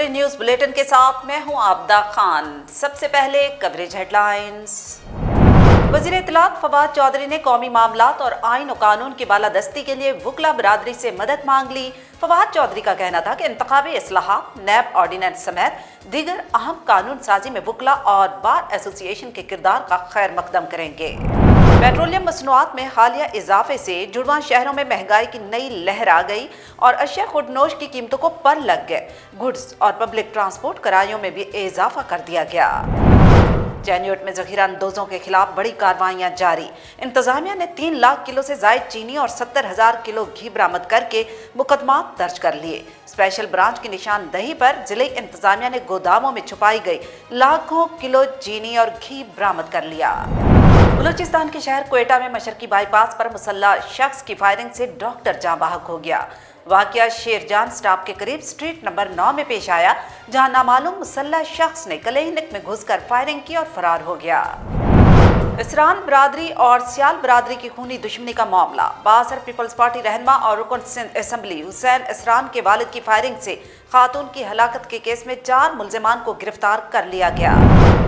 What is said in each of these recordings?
News bulletin के साथ मैं हूं आबदा खान। सबसे पहले कवरेज हेडलाइंस। वजीर इत्तलात फवाद चौधरी ने कौमी मामलात और आइन और कानून की बालादस्ती के लिए वकला बरादरी से मदद मांग ली। फवाद चौधरी का कहना था कि इंतखाबी इस्लाहात, नैब ऑर्डिनेंस समेत दीगर अहम कानून साजी में वकला और बार एसोसिएशन के किरदार का खैर मकदम करेंगे। पेट्रोलियम मसनूआत में हालिया इजाफे से जुड़वां शहरों में महंगाई की नई लहर आ गई और अशिया खुदनोश की कीमतों को पर लग गए। गुड्स और पब्लिक ट्रांसपोर्ट किरायों में भी इजाफा कर दिया गया। जैन्योट में जखीरा अंदोजों के खिलाफ बड़ी कार्रवाइयां जारी। इंतजामिया ने 3 लाख किलो से जायद चीनी और 70,000 किलो घी बरामद करके मुकदमा दर्ज कर लिए। स्पेशल ब्रांच की निशानदही पर जिले इंतजामिया ने गोदामों में छुपाई गई लाखों किलो चीनी और घी बरामद कर लिया। बलूचिस्तान के शहर क्वेटा में मशरकी बाईपास पर मुसल्लह शख्स की फायरिंग से डॉक्टर जाँ बहक हो गया। वाकया शेरजान स्टॉप के करीब स्ट्रीट नंबर 9 में पेश आया, जहां नामालूम मुसल्लह शख्स ने क्लिनिक में घुसकर फायरिंग की और फरार हो गया। इसरान बरादरी और सियाल बरादरी की खूनी दुश्मनी का मामला। बासर पीपल्स पार्टी रहनमा और रुकन सिंध असम्बली हुसैन इसरान के वालिद की फायरिंग से खातून की हलाकत के केस में 4 मुल्जिमान को गिरफ्तार कर लिया गया।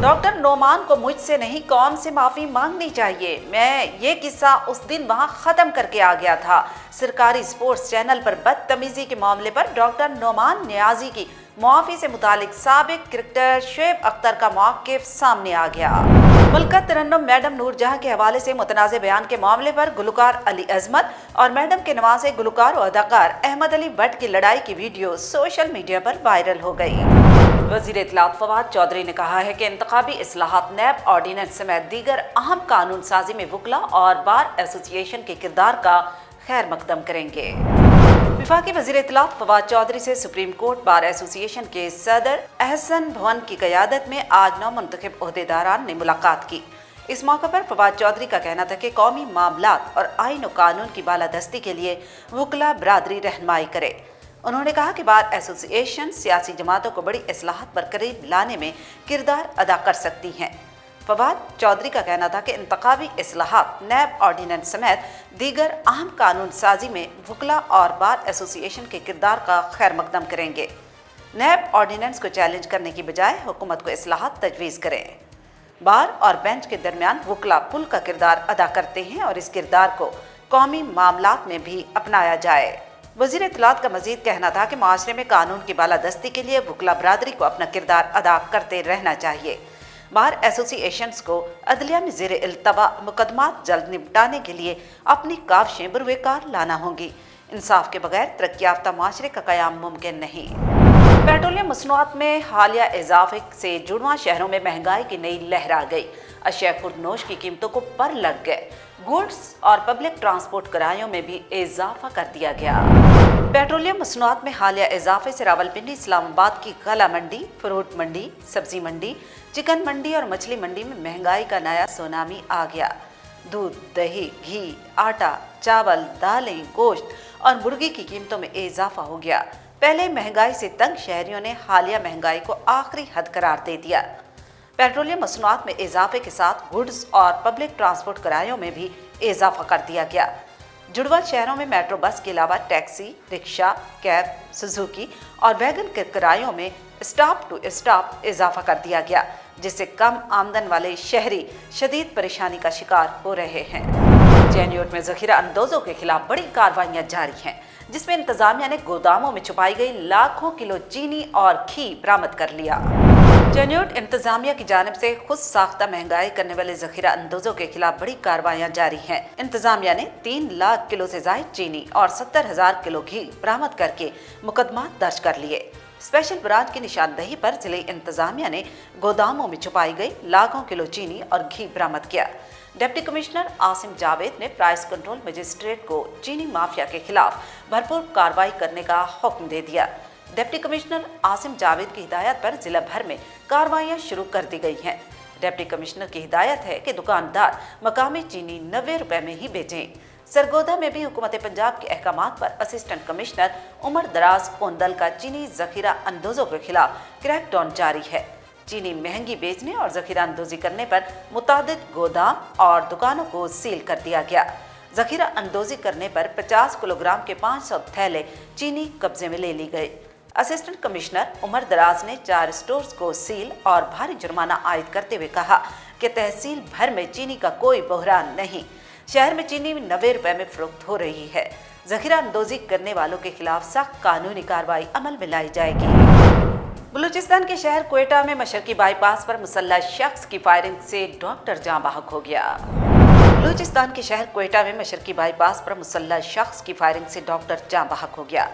डॉक्टर नोमान को मुझसे नहीं कौम से माफ़ी मांगनी चाहिए। मैं ये किस्सा उस दिन वहाँ ख़त्म करके आ गया था। सरकारी स्पोर्ट्स चैनल पर बदतमीज़ी के मामले पर डॉक्टर नोमान नियाजी की मुआफ़ी से मुतालिक साबिक क्रिकेटर शुएब अख्तर का मौक़िफ़ सामने आ गया। मलका तरन्नुम मैडम नूरजहां के हवाले से मुतनाज़े बयान के मामले पर गुलकार अली अजमत और मैडम के नवासे गुलकार और अदाकार अहमद अली भट्ट की लड़ाई की वीडियो सोशल मीडिया पर वायरल हो गई। वज़ीर इत्तलात फवाद चौधरी ने कहा है कि इंतखाबी इस्लाहात, नैब ऑर्डिनेंस समेत दीगर अहम कानून साजी में वकला और बार एसोसिएशन के किरदार का खैर मकदम करेंगे। विफाकी वज़ीर इत्तलात फवाद चौधरी से सुप्रीम कोर्ट बार एसोसिएशन के सदर अहसन भवन की क़यादत में आज नौमुंतखब ओहदेदारान ने मुलाकात की। इस मौके पर फवाद चौधरी का कहना था कि कौमी मामलात और आइन और कानून की बालादस्ती के लिए वकला बरादरी रहनुमाई करे। उन्होंने कहा कि बार एसोसिएशन सियासी जमातों को बड़ी इस्लाहत पर करीब लाने में किरदार अदा कर सकती हैं। फवाद चौधरी का कहना था कि इंतखाबी इस्लाहात, नैब ऑर्डिनेंस समेत दीगर अहम कानून साजी में वकला और बार एसोसिएशन के किरदार का खैर मकदम करेंगे। नैब ऑर्डिनेंस को चैलेंज करने की बजाय हुकूमत को इस्लाहात तजवीज़ करें। बार और बेंच के दरमियान वकला पुल का किरदार अदा करते हैं और इस किरदार को कौमी मामलात में भी अपनाया जाए। वज़ीर इत्तलात का मजीद कहना था कि माशरे में कानून की बालादस्ती के लिए वकला बरादरी को अपना किरदार अदा करते रहना चाहिए। बार एसोसिएशंस को अदलिया में ज़ेर इल्तवा मुकदमात जल्द निपटाने के लिए अपनी काविशें बरूएकार लाना होंगी। इंसाफ के बगैर तरक्की याफ्ता माशरे का क़याम मुमकिन नहीं। पेट्रोलियम मसनूआत में हालिया इजाफे से जुड़वां शहरों में महंगाई की नई लहर आ गई। अशिया खुर्दनोश की कीमतों को पर लग गए। गुड्स और पब्लिक ट्रांसपोर्ट किरायों में भी इजाफा कर दिया गया। पेट्रोलियम मसनूआत में हालिया इजाफे से रावलपिंडी, इस्लामाबाद की गला मंडी, फ्रूट मंडी, सब्जी मंडी, चिकन मंडी और मछली मंडी में महंगाई का नया सुनामी आ गया। दूध, दही, घी, आटा, चावल, दालें, गोश्त और मुर्गी की कीमतों में इजाफा हो गया। पहले महंगाई से तंग शहरियों ने हालिया महंगाई को आखिरी हद करार दे दिया। पेट्रोलियम मसनूआत में इजाफे के साथ गुड्स और पब्लिक ट्रांसपोर्ट किरायों में भी इजाफा कर दिया गया। जुड़वा शहरों में मेट्रो बस के अलावा टैक्सी, रिक्शा, कैब, सुजुकी और वैगन के किरायों में स्टॉप टू स्टॉप इजाफा कर दिया गया, जिससे कम आमदन वाले शहरी शदीद परेशानी का शिकार हो रहे हैं। जैन्योट में जखीरा अंदोजों के खिलाफ बड़ी कार्रवाइयां जारी हैं, जिसमें इंतजामिया ने गोदामों में छुपाई गई लाखों किलो चीनी और घी बरामद कर लिया। जैन्योट इंतजामिया की जानिब से खुद साख्ता महंगाई करने वाले जखीरा अंदोजों के खिलाफ बड़ी कार्रवाइयां जारी हैं। इंतजामिया ने 3 लाख किलो से जायद चीनी और 70,000 किलो घी बरामद करके मुकदमा दर्ज कर लिए। स्पेशल ब्रांच की निशानदही पर जिले इंतजामिया ने गोदामों में छुपाई गई लाखों किलो चीनी और घी बरामद किया। डिप्टी कमिश्नर आसिम जावेद ने प्राइस कंट्रोल मजिस्ट्रेट को चीनी माफिया के खिलाफ भरपूर कार्रवाई करने का हुक्म दे दिया। डिप्टी कमिश्नर आसिम जावेद की हिदायत पर जिला भर में कार्रवाइयां शुरू कर दी गई हैं। डिप्टी कमिश्नर की हिदायत है कि दुकानदार मकामी चीनी 90 रुपए में ही बेचें। सरगोधा में भी हुकूमत पंजाब के अहकामात पर असिस्टेंट कमिश्नर उमर दराज कोंदल का चीनी जखीरा अंदोजों के खिलाफ क्रैकडाउन जारी है। चीनी महंगी बेचने और जखीरा अंदोजी करने पर मुतादिद गोदाम और दुकानों को सील कर दिया गया। जखीरा अंदोजी करने पर 50 किलोग्राम के 500 थैले चीनी कब्जे में ले ली गई। असिस्टेंट कमिश्नर उमर दराज ने 4 स्टोर्स को सील और भारी जुर्माना आयद करते हुए कहा कि तहसील भर में चीनी का कोई बहरान नहीं, शहर में चीनी 90 रुपए में फरोख्त हो रही है। जखीरा अंदोजी करने वालों के खिलाफ सख्त कानूनी कार्रवाई अमल में लाई जाएगी। बलूचिस्तान के शहर क्वेटा में मशरकी बाईपास पर मुसल्लह शख्स की फायरिंग से डॉक्टर जाँ बहक हो गया। बलूचिस्तान के शहर क्वेटा में मशरकी बाईपास पर मुसल्लह शख्स की फायरिंग से डॉक्टर जाँ बहक हो गया।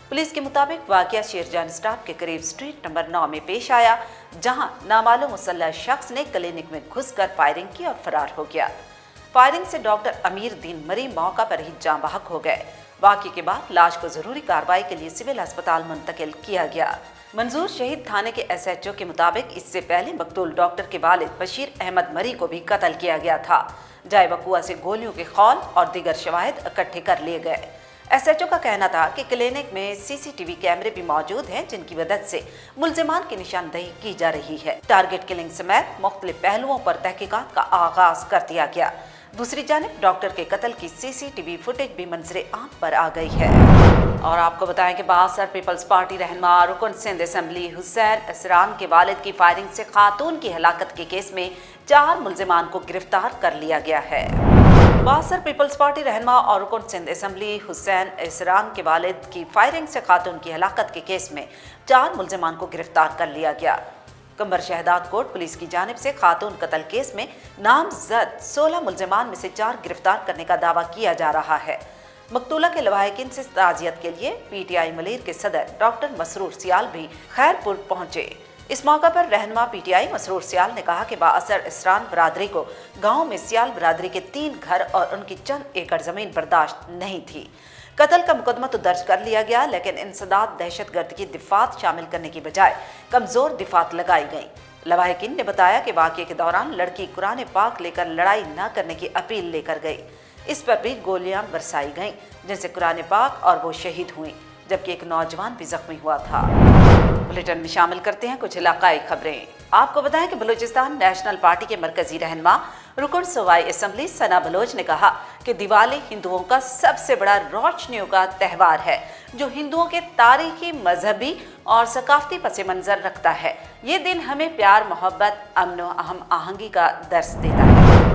पुलिस के मुताबिक वाकया शेरजान स्टॉप के करीब स्ट्रीट नंबर 9 में पेश आया, जहां नामालूम मुसल्लह शख्स ने क्लिनिक में घुसकर फायरिंग की और फरार हो गया। फायरिंग से डॉक्टर अमीर दीन मरी मौका पर ही जाँ बहक हो गए। वाकये के बाद लाश को जरूरी कार्रवाई के लिए सिविल अस्पताल मुंतकिल किया गया। मंजूर शहीद थाने के SHO के मुताबिक इससे पहले मकतूल डॉक्टर के वालिद बशीर अहमद मरी को भी कत्ल किया गया था। जाए वकुआ से गोलियों के खौल और दीगर शवाहिद इकट्ठे कर लिए गए। SHO का कहना था कि क्लिनिक में CCTV कैमरे भी मौजूद हैं, जिनकी मदद से मुल्जिमान की निशानदेही की जा रही है। टारगेट किलिंग समेत मुख्तलिफ पहलुओं पर तहकीकात का आगाज कर दिया गया। दूसरी जानिब डॉक्टर के कत्ल की CCTV फुटेज भी मंजरे आम पर आ गई है। और आपको बताएं कि बासर पीपल्स पार्टी रहनुमा रुकन सिंध असेंबली हुसैन इसरान के वालिद की फायरिंग से खातून की हलाकत के केस में 4 मुल्जिमान को गिरफ्तार कर लिया गया है। बासर पीपल्स पार्टी रहनुमा और रुकन सिंध असेंबली हुसैन इसरान के वालिद की फायरिंग से खातून की हलाकत के केस में 4 मुल्जिमान को गिरफ्तार कर लिया गया। कंबर शहदाद कोर्ट पुलिस की जानिब से खातून कत्ल केस में नामजद 16 मुल्जिमान में से 4 गिरफ्तार करने का दावा किया जा रहा है। मकतूला के लवाहिकीन से ताज़ियत के लिए PTI मलीर के सदर डॉक्टर मसरूर सियाल भी खैरपुर पहुंचे। इस मौका पर रहनुमा PTI मसरूर सियाल ने कहा कि बाअसर इसरान बरादरी को गांव में सियाल बरादरी के 3 घर और उनकी चंद एकड़ जमीन बर्दाश्त नहीं थी। कत्ल का मुकदमा तो दर्ज कर लिया गया, लेकिन इंसदाद दहशतगर्द की दिफात शामिल करने की बजाय कमजोर दिफात लगाई गई। लवाहिकीन ने बताया कि वाकये के दौरान लड़की कुरान पाक लेकर लड़ाई न करने की अपील लेकर गई। इस पर भी गोलियां बरसाई गईं, जिनसे कुरान पाक और वो शहीद हुई, जबकि एक नौजवान भी जख्मी हुआ था। बुलेटिन में शामिल करते हैं कुछ इलाकाई खबरें। आपको बताएं कि बलूचिस्तान नेशनल पार्टी के मरकजी रहनुमा रुकन सूबाई असेंबली सना बलोच ने कहा कि दिवाली हिंदुओं का सबसे बड़ा रोशनियों का त्यौहार है, जो हिंदुओं के तारीखी, मजहबी और सकाफती पस मंजर रखता है। ये दिन हमें प्यार, मोहब्बत, अमन और हम आहंगी का दर्स देता है।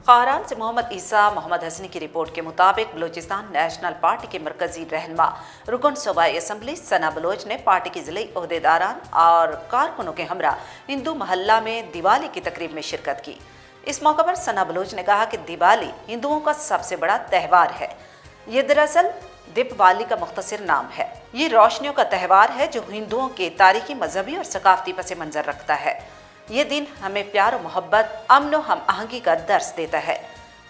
खारान से मोहम्मद ईसा मोहम्मद हसनी की रिपोर्ट के मुताबिक बलूचिस्तान नेशनल पार्टी के मरकजी रहनुमा रुकन सूबाई असेंबली सना बलोच ने पार्टी के जिले ओहदेदारान और कारकुनों के हमरा हिंदू महल्ला में दिवाली की तकरीब में शिरकत की। इस मौके पर सना बलोच ने कहा कि दिवाली हिंदुओं का सबसे बड़ा त्यौहार है। ये दरअसल दीपावली का मुख्तसर नाम है। ये रोशनियों का त्यौहार है जो हिंदुओं के तारीखी, मजहबी और सकाफती पस मंजर रखता है। ये दिन हमें प्यार और मोहब्बत, अमन और हम आहंगी का दर्स देता है।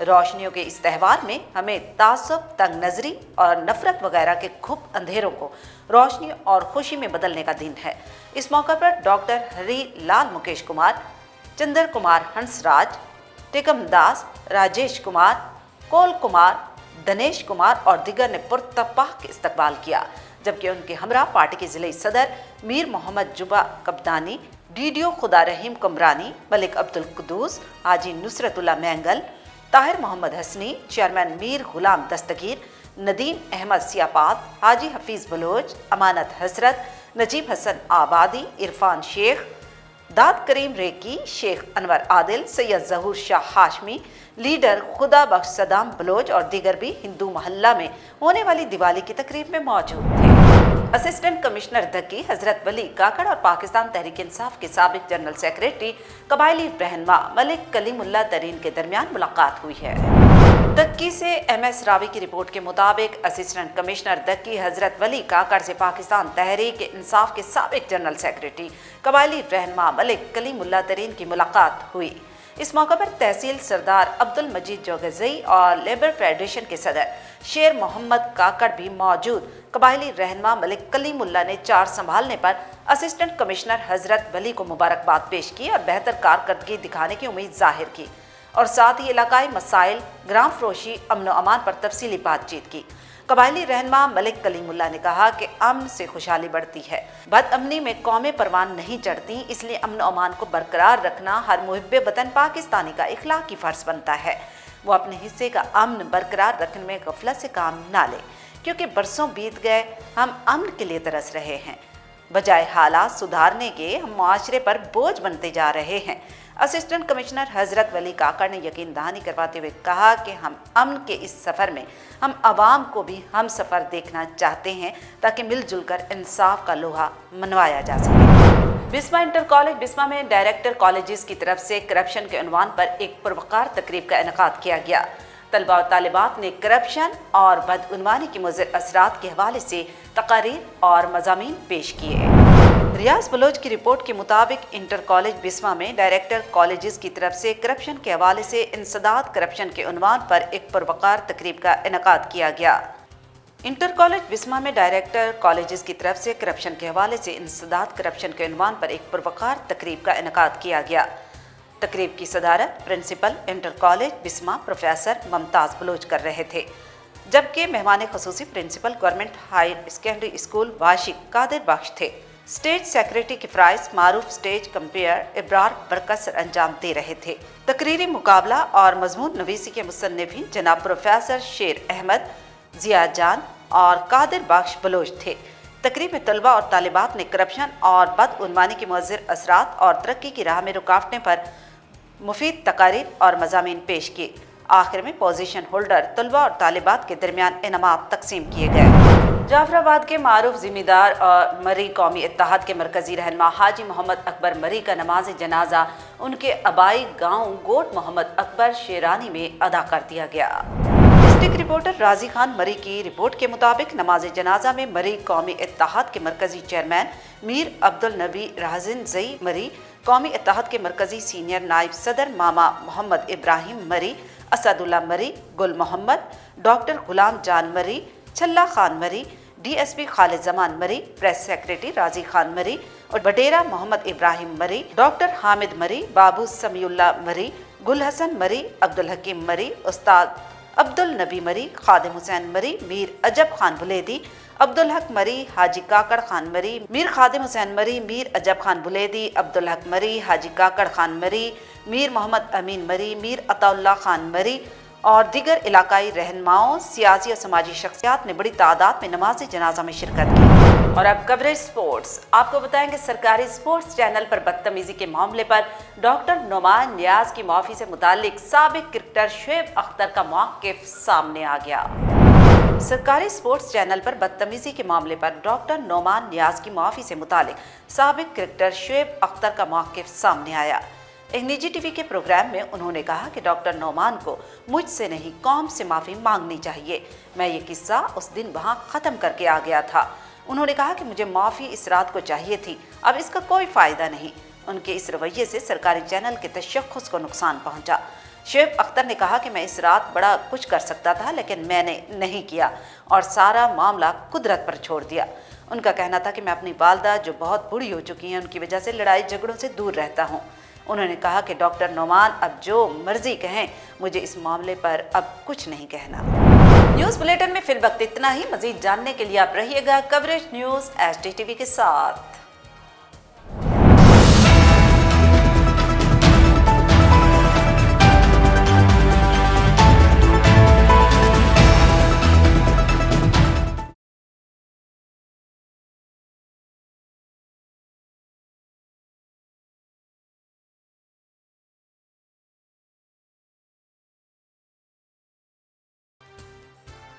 रोशनियों के इस त्यौहार में हमें तासुब, तंग नजरी और नफरत वगैरह के खुब अंधेरों को रोशनी और खुशी में बदलने का दिन है। इस मौके पर डॉक्टर हरी लाल मुकेश कुमार, चंद्र कुमार हंसराज, टेकम दास, राजेश कुमार, कोल कुमार, दनेश कुमार और दिगर ने पुरतपाह इस्तकबाल किया, जबकि उनके हमरा पार्टी के जिले सदर मीर मोहम्मद जुबा कब्दानी, DDO खुदा रहीम कमरानी, मलिक अब्दुल कुदूस, हाजी नुसरतुल्ला मैंगल, ताहिर मोहम्मद हसनी, चेयरमैन मीर गुलाम दस्तगीर, नदीम अहमद सियापात, हाजी हफीज़ बलोच, अमानत हसरत, नजीब हसन आबादी, इरफान शेख, दाद करीम रेकी, शेख अनवर आदिल, सैयद जहूर शाह हाशमी, लीडर खुदा बख्श सदाम बलोच और दीगर भी हिंदू महल्ला में होने वाली दिवाली की तकरीब में मौजूद थे। असिस्टेंट कमिश्नर दक्की हजरत वली काकड़ और पाकिस्तान तहरीक इंसाफ के साबिक जनरल सेक्रेटरी कबायली रहनुमा मलिक कलीमुल्लाह तरीन के दरमियान मुलाकात हुई है। दक्की से MS रावी की रिपोर्ट के मुताबिक असिस्टेंट कमिश्नर दक्की हजरत वली काकड़ से पाकिस्तान तहरीक इंसाफ के साबिक जनरल सेक्रेटरी कबायली रहनुमा मलिक कलीमुल्लाह तरीन की मुलाकात हुई। इस मौके पर तहसील सरदार अब्दुल मजीद जोगजई और लेबर फेडरेशन के सदर शेर मोहम्मद काकड़ भी मौजूद। कबायली रहनुमा मलिक कलीमुल्लाह ने चार्ज संभालने पर असिस्टेंट कमिश्नर हजरत वली को मुबारकबाद पेश की और बेहतर कारकर्दगी दिखाने की उम्मीद जाहिर की, और साथ ही इलाकाई मसाइल, ग्राम फरोशी, अमन व अमान पर तफसीली बातचीत की। कबायली रहनुमा मलिक कलीमुल्लाह ने कहा कि अमन से खुशहाली बढ़ती है, बदअमनी में कौमें परवान नहीं चढ़ती, इसलिए अमन और अमान को बरकरार रखना हर मुहिब्बे वतन पाकिस्तानी का इखलाकी फर्ज बनता है। वो अपने हिस्से का अमन बरकरार रखने में गफलत से काम ना ले, क्योंकि बरसों बीत गए हम अमन के लिए तरस रहे हैं। बजाय हालात सुधारने के हम माशरे पर बोझ बनते जा रहे हैं। असिस्टेंट कमिश्नर हजरत वली काकड़ ने यकीन दहानी करवाते हुए कहा कि हम अमन के इस सफ़र में हम आवाम को भी हम सफ़र देखना चाहते हैं ताकि मिलजुल कर इंसाफ का लोहा मनवाया जा सके। बिस्मा इंटर कॉलेज बिस्मा में डायरेक्टर कॉलेजेस की तरफ से करप्शन के उन्वान पर एक पुरवकार तकरीब का इनेकाद किया गया। तलबा और तालिबात ने करप्शन और बदउनवानी के मुज़र असरात के हवाले से तकारीर और मज़ामीन पेश किए। रियाज बलोच की रिपोर्ट के मुताबिक इंटर कॉलेज बिस्मा में डायरेक्टर कॉलेजेस की तरफ से करप्शन के हवाले से इंसदाद करप्शन के उन्वान पर एक पुरवकार तकरीब का इनेकाद किया गया। इंटर कॉलेज बिस्मा में डायरेक्टर कॉलेजेस की तरफ से करप्शन के हवाले से इंसदाद करप्शन के उन्वान पर एक पुरवकार तकरीब का इनेकाद किया गया। तकरीब की सदारत principal inter college Bisma professor Mumtaz Baloch कर रहे थे, जबकि मेहमान खसूसी principal government higher secondary school Washuk Qadir Bakhsh थे। स्टेज सेक्रेटरी के फ्राइज मारूफ स्टेज कंपेयर इब्रार बरकसर अंजाम दे रहे थे। तकरीरी मुकाबला और मजमून नवीसी के मुसन्निफीन जनाब प्रोफेसर शेर अहमद, जिया जान और कादिर बख्श बलोच थे। तकरीब में तलबा और तालिबात ने करप्शन और बदउनवानी के मुअज्जिर असरात और तरक्की की राह में रुकावटें पर मुफीद तकारीर और मज़ामीन पेश किए। आखिर में पोजीशन होल्डर तलबा और तालिबात के दरमियान इनामात तकसीम किए गए। जाफराबाद के मारूफ ज़िम्मेदार और मरी कौमी इत्तेहाद के मरकजी रहनुमा हाजी मोहम्मद अकबर मरी का नमाज जनाजा उनके आबाई गांव गोट मोहम्मद अकबर शेरानी में अदा कर दिया गया। डिस्ट्रिक्ट रिपोर्टर राजी खान मरी की रिपोर्ट के मुताबिक नमाज जनाजा में मरी कौमी इत्तेहाद के मरकजी चेयरमैन मीर अब्दुल नबी राजिन जई मरी, कौमी इत्तेहाद के मरकजी सीनियर नायब सदर मामा मोहम्मद इब्राहिम मरी, असदुल्ला मरी, गुल मोहम्मद, डॉक्टर गुलाम जान मरी, छल्ला खान मरी, DSP खालिद जमान मरी, प्रेस सेक्रेटरी राजी खान मरी और बडेरा मोहम्मद इब्राहिम मरी, डॉक्टर हामिद मरी, बाबू समीउल्ला मरी, गुल हसन मरी, अब्दुल हकीम मरी, उस्ताद अब्दुल नबी मरी, खादिम हुसैन मरी, मीर अजब खान बुलेदी, अब्दुल हक मरी, हाजी काकड़ खान मरी, मीर खादिम हुसैन मरी, मीर अजब खान बुलेदी, अब्दुल हक मरी, हाजी काकड़ खान मरी, मीर मोहम्मद अमीन मरी, मीर अताउल्ला खान मरी और दीगर इलाकाई रहनुमाओं, सियासी और समाजी शख्सियात ने बड़ी तादाद में नमाज जनाजा में शिरकत की। और अब कवरेज स्पोर्ट्स, आपको बताएंगे सरकारी स्पोर्ट्स चैनल पर बदतमीजी के मामले पर डॉक्टर नोमान नियाज की माफ़ी से मुतालिक साबिक क्रिकेटर शुएब अख्तर का मौक़िफ़ सामने आ गया। सरकारी स्पोर्ट्स चैनल पर बदतमीजी के मामले पर डॉक्टर नोमान नियाज की माफ़ी से मुतालिक साबिक क्रिकेटर शुएब अख्तर का मौक़िफ़ सामने आया। एक निजी टीवी के प्रोग्राम में उन्होंने कहा कि डॉक्टर नोमान को मुझसे नहीं कौम से माफ़ी मांगनी चाहिए। मैं ये किस्सा उस दिन वहाँ ख़त्म करके आ गया था। उन्होंने कहा कि मुझे माफ़ी इस रात को चाहिए थी, अब इसका कोई फ़ायदा नहीं। उनके इस रवैये से सरकारी चैनल के तशख़्ख़ुस को नुकसान पहुँचा। शुएब अख्तर ने कहा कि मैं इस रात बड़ा कुछ कर सकता था लेकिन मैंने नहीं किया और सारा मामला कुदरत पर छोड़ दिया। उनका कहना था कि मैं अपनी वालदा जो बहुत बूढ़ी हो चुकी हैं उनकी वजह से लड़ाई झगड़ों से दूर रहता हूँ। उन्होंने कहा कि डॉक्टर नोमान अब जो मर्जी कहें, मुझे इस मामले पर अब कुछ नहीं कहना। न्यूज़ बुलेटिन में फिल वक्त इतना ही। मजीद जानने के लिए आप रहिएगा कवरेज न्यूज़ HD TV के साथ।